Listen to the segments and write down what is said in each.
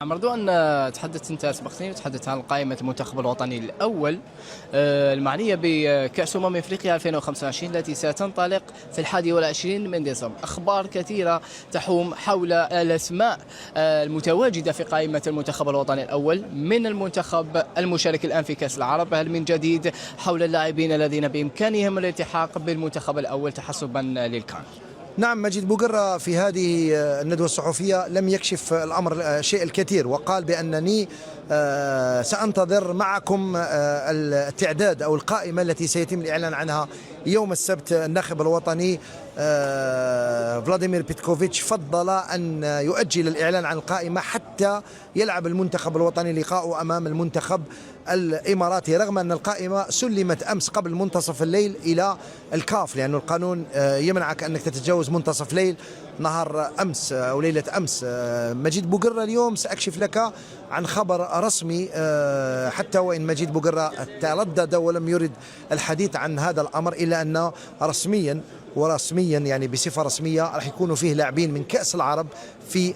رضوان، تحدثت أنت سبقتني وتحدثت عن قائمة المنتخب الوطني الأول المعنية بكأس أفريقيا 2025 التي ستنطلق في 21 من ديسمبر. أخبار كثيرة تحوم حول الأسماء المتواجدة في قائمة المنتخب الوطني الأول من المنتخب المشارك الآن في كأس العرب. هل من جديد حول اللاعبين الذين بإمكانهم الالتحاق بالمنتخب الأول تحسبا للكان؟ نعم، مجيد بوقرة في هذه الندوة الصحفية لم يكشف الأمر شيء الكثير، وقال بأنني سأنتظر معكم التعداد أو القائمة التي سيتم الإعلان عنها يوم السبت. الناخب الوطني فلاديمير بيتكوفيتش فضل أن يؤجل الإعلان عن القائمة حتى يلعب المنتخب الوطني لقاءه أمام المنتخب الإماراتي، رغم أن القائمة سلمت أمس قبل منتصف الليل إلى الكاف، لأن القانون يمنعك أنك تتجاوز منتصف ليل نهار أمس أو ليلة أمس. مجيد بوقرة اليوم سأكشف لك عن خبر رسمي، حتى وإن مجيد بوقرة تردد ولم يرد الحديث عن هذا الأمر، إلا أنه ورسميا يعني بصفة رسمية راح يكونوا فيه لاعبين من كأس العرب في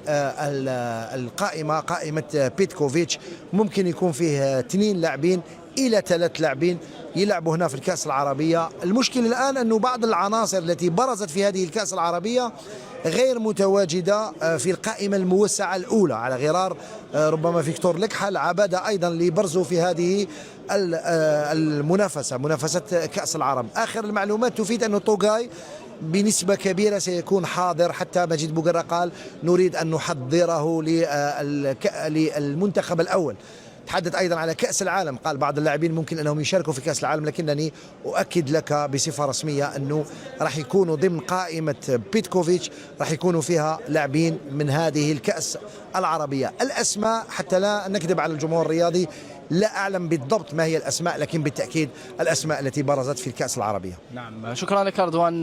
القائمة، قائمة بيتكوفيتش. ممكن يكون فيه 2 لاعبين إلى 3 لاعبين يلعبوا هنا في الكأس العربية. المشكلة الآن أنه بعض العناصر التي برزت في هذه الكأس العربية غير متواجدة في القائمة الموسعة الأولى، على غرار ربما فيكتور لكحل عبادة أيضا لبرزوا في هذه منافسة كأس العرب. آخر المعلومات تفيد أنه طوغاي بنسبة كبيرة سيكون حاضر، حتى مجيد بوقرة قال نريد أن نحضره للمنتخب الأول. تحدث أيضا على كأس العالم، قال بعض اللاعبين ممكن أنهم يشاركوا في كأس العالم، لكنني أؤكد لك بصفة رسمية أنه راح يكونوا ضمن قائمة بيتكوفيتش، راح يكونوا فيها لاعبين من هذه الكأس العربية. الأسماء حتى لا نكذب على الجمهور الرياضي لا أعلم بالضبط ما هي الأسماء، لكن بالتأكيد الأسماء التي برزت في الكأس العربية. نعم، شكرا لك رضوان.